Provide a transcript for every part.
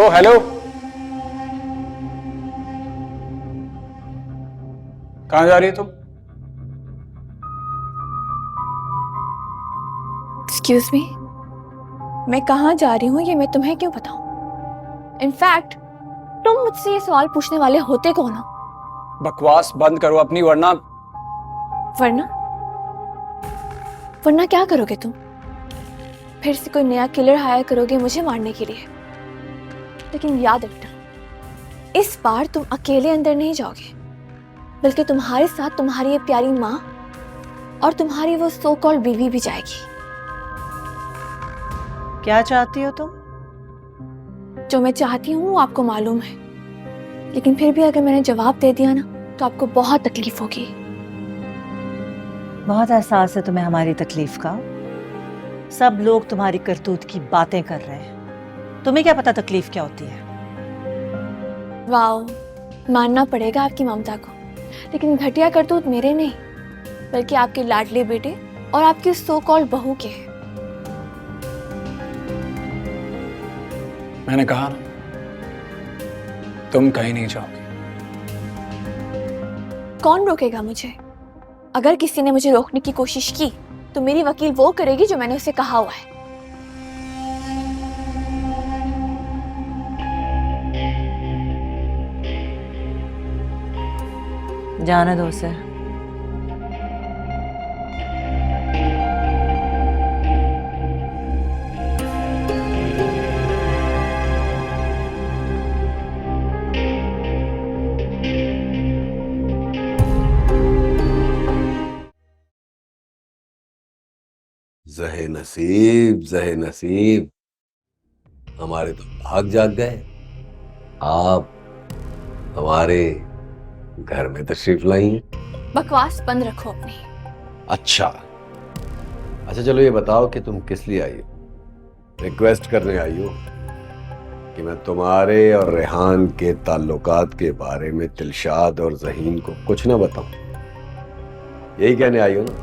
ओ hello, कहाँ जा रही है तुम? एक्सक्यूज मी, मैं कहाँ जा रही हूँ ये मैं तुम्हें क्यों बताऊं? इनफैक्ट तुम मुझसे ये सवाल पूछने वाले होते कौन हो? बकवास बंद करो अपनी, वरना वरना वरना क्या करोगे तुम? फिर से कोई नया किलर हायर करोगे मुझे मारने के लिए? लेकिन याद रखना, इस बार तुम अकेले अंदर नहीं जाओगे, बल्कि तुम्हारे साथ तुम्हारी ये प्यारी माँ और तुम्हारी वो सो कॉल्ड बीवी भी जाएगी। क्या चाहती हो तुम? जो मैं चाहती हूँ वो आपको मालूम है, लेकिन फिर भी अगर मैंने जवाब दे दिया ना तो आपको बहुत तकलीफ होगी। बहुत एहसास है तुम्हें हमारी तकलीफ का। सब लोग तुम्हारी करतूत की बातें कर रहे हैं, तुम्हें क्या पता तकलीफ क्या होती है। वाओ, मानना पड़ेगा आपकी ममता को, लेकिन घटिया करतूत मेरे नहीं बल्कि आपके लाडले बेटे और आपकी सो कॉल्ड बहू के हैं। मैंने कहा ना, तुम कहीं नहीं जाओगे। कौन रोकेगा मुझे? अगर किसी ने मुझे रोकने की कोशिश की तो मेरी वकील वो करेगी जो मैंने उसे कहा हुआ है। जाने दो उसे। जहे नसीब, जहे नसीब, हमारे तो भाग जाग गए। आप हमारे घर में तशरीफ लाई हैं। बकवास बंद रखो अपनी। अच्छा अच्छा, चलो ये बताओ कि तुम किस लिए आई हो? रिक्वेस्ट करने आई हो कि मैं तुम्हारे और रेहान के ताल्लुकात के बारे में दिलशाद और ज़हीन को कुछ ना बताऊं? यही कहने आई हो ना?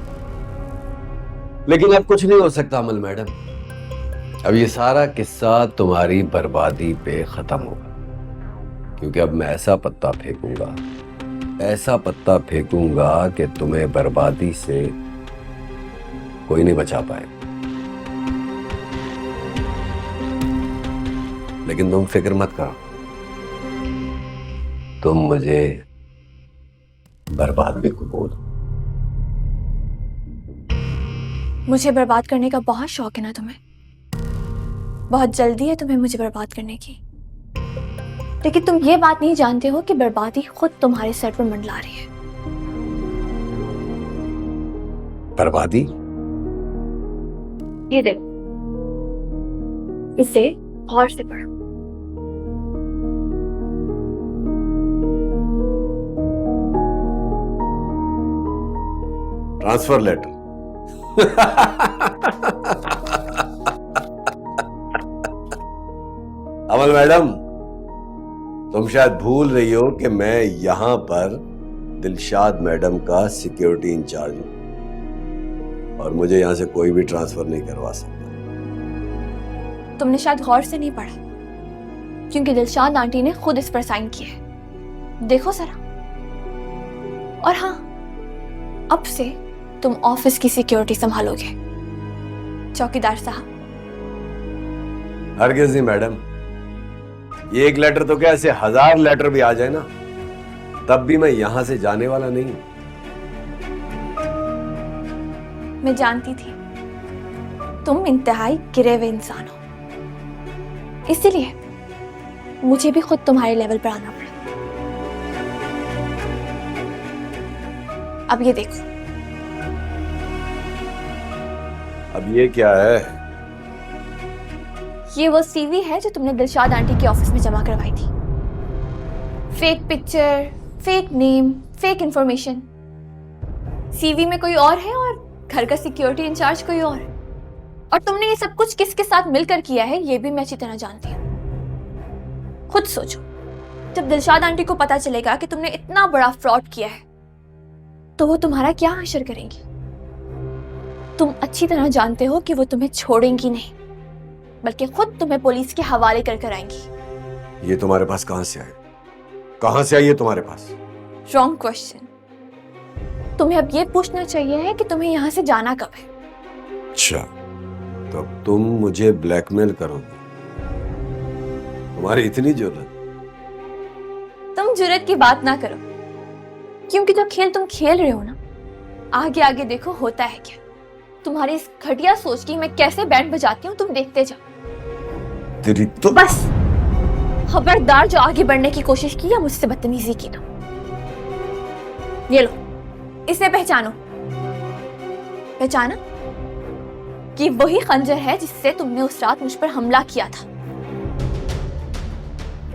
लेकिन अब कुछ नहीं हो सकता अमल मैडम। अब ये सारा किस्सा तुम्हारी बर्बादी पे खत्म होगा, क्योंकि अब मैं ऐसा पत्ता फेंकूंगा कि तुम्हें बर्बादी से कोई नहीं बचा पाए। लेकिन तुम फिक्र मत करो, तुम मुझे बर्बाद भी कबूल। मुझे बर्बाद करने का बहुत शौक है ना तुम्हें? बहुत जल्दी है तुम्हें मुझे बर्बाद करने की, लेकिन तुम ये बात नहीं जानते हो कि बर्बादी खुद तुम्हारे सर पर मंडला रही है। बर्बादी? ये देखो, इसे गौर से पढ़ो। Transfer letter. अमल मैडम, तुम शायद भूल रही हो कि मैं यहां पर दिलशाद मैडम का सिक्योरिटी इंचार्ज हूं और मुझे यहां से कोई भी ट्रांसफर नहीं करवा सकता। तुमने शायद गौर से नहीं पढ़ा, क्योंकि दिलशाद आंटी ने खुद इस पर साइन किया है। देखो जरा। और हाँ, अब से तुम ऑफिस की सिक्योरिटी संभालोगे, चौकीदार साहब। हरगिज़ नहीं मैडम, ये एक लेटर तो क्या, ऐसे 1000 लेटर भी आ जाए ना, तब भी मैं यहां से जाने वाला नहीं हूं। मैं जानती थी तुम इंतहाई गिरे हुए इंसान हो, इसीलिए मुझे भी खुद तुम्हारे लेवल पर आना पड़ा। अब ये देखो। अब ये क्या है? ये वो सीवी है जो तुमने दिलशाद आंटी के ऑफिस में जमा करवाई थी। Fake picture, fake name, fake information. CV में कोई और है और घर का सिक्योरिटी इंचार्ज कोई और। और तुमने ये सब कुछ किसके साथ मिलकर किया है ये भी मैं अच्छी तरह जानती हूँ। खुद सोचो, जब दिलशाद आंटी को पता चलेगा कि तुमने इतना बड़ा फ्रॉड किया है तो वो तुम्हारा क्या हशर करेंगी? तुम अच्छी तरह जानते हो कि वो तुम्हें छोड़ेंगी नहीं, बल्कि खुद तुम्हें पुलिस के हवाले कर कर आएंगी। ये तुम्हारे पास कहां से आए? कहां से आई ये तुम्हारे पास? Wrong question. तुम्हें अब ये पूछना चाहिए है कि तुम्हें यहाँ से जाना कब है। अच्छा, तो अब तुम मुझे ब्लैकमेल करोगे? तुम्हारी इतनी जरूरत? तुम जुर्रत की बात ना करो, क्योंकि जो खेल तुम खेल रहे हो ना, आगे आगे देखो होता है क्या। तुम्हारी इस घटिया सोच की मैं कैसे बैंड बजाती हूँ तुम देखते जाओ। तेरी तो बस खबरदार, जो आगे बढ़ने की कोशिश की या मुझसे बदतमीजी की ना। ये लो, इसे पहचानो। पहचाना कि वही खंजर है जिससे तुमने उस रात मुझ पर हमला किया था।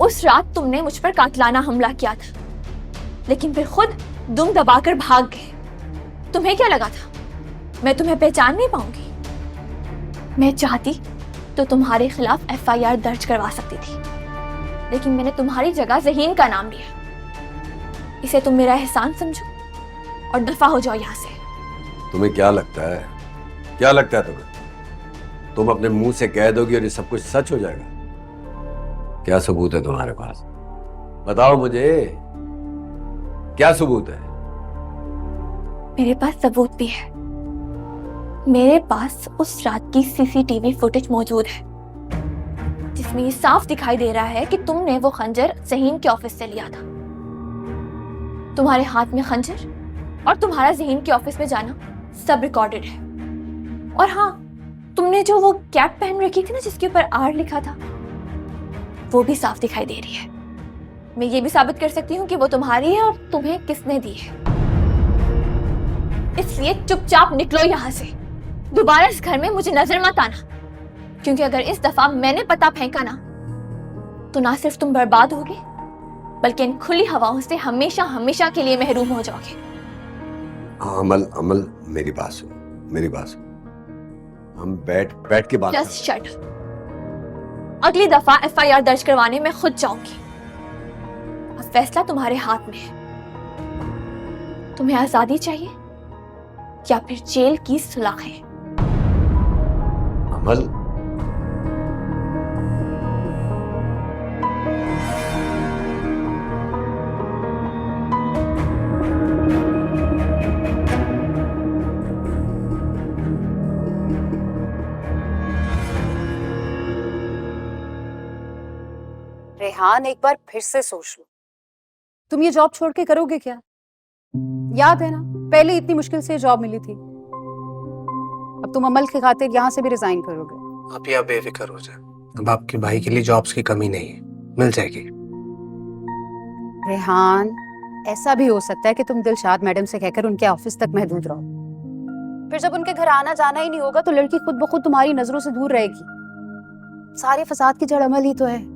उस रात तुमने मुझ पर कातलाना हमला किया था, लेकिन फिर खुद दुम दबाकर भाग गए। तुम्हें क्या लगा था मैं तुम्हें पहचान नहीं पाऊंगी? मैं चाहती तो तुम्हारे खिलाफ एफआईआर दर्ज करवा सकती थी, लेकिन मैंने तुम्हारी जगह ज़हीन का नाम लिया। इसे तुम मेरा एहसान समझो और दफा हो जाओ यहाँ से। तुम्हें क्या लगता है? क्या लगता है तुम्हें? तुम अपने मुंह से कह दोगी और ये सब कुछ सच हो जाएगा? क्या सबूत है तुम्हारे पास? बताओ मुझे, क्या सबूत है? मेरे पास सबूत भी है। मेरे पास उस रात की सीसीटीवी फुटेज मौजूद है, जिसमें ये साफ दिखाई दे रहा है कि तुमने वो खंजर ज़हीन के ऑफिस से लिया था। तुम्हारे हाथ में खंजर और तुम्हारा ज़हीन के ऑफिस में जाना सब रिकॉर्डेड है। और हाँ, तुमने जो वो कैप पहन रखी थी ना, जिसके ऊपर आर लिखा था, वो भी साफ दिखाई दे रही है। मैं ये भी साबित कर सकती हूँ कि वो तुम्हारी है और तुम्हें किसने दी है। इसलिए चुपचाप निकलो यहाँ से। दोबारा इस घर में मुझे नजर मत आना, क्योंकि अगर इस दफा मैंने पता फेंका ना, तो ना सिर्फ तुम बर्बाद होगे, बल्कि इन खुली हवाओं से हमेशा हमेशा के लिए महरूम हो जाओगे। अमल, अमल, मेरी बात सुनो, मेरी बात सुनो। हम बैठ के बात जस्ट शट। अगली दफा एफआईआर दर्ज करवाने मैं खुद जाऊंगी। अब फैसला तुम्हारे हाथ में है। तुम्हें आजादी चाहिए या फिर जेल की सुलाखें? अमल, रेहान, एक बार फिर से सोच लो, तुम ये जॉब छोड़ के करोगे क्या? याद है ना, पहले इतनी मुश्किल से जॉब मिली थी। अब तुम अमल के खातिर यहाँ से भी रिजाइन करोगे? आप या बेफिक्र हो जाए, अब आपके भाई के लिए जॉब्स की कमी नहीं है, मिल जाएगी। रेहान, ऐसा भी हो सकता है कि तुम दिलशाद मैडम से कहकर उनके ऑफिस तक महदूद रहो। फिर जब उनके घर आना जाना ही नहीं होगा तो लड़की खुद ब खुद तुम्हारी नजरों से दूर रहेगी। सारे फसाद की जड़ अमल ही तो है।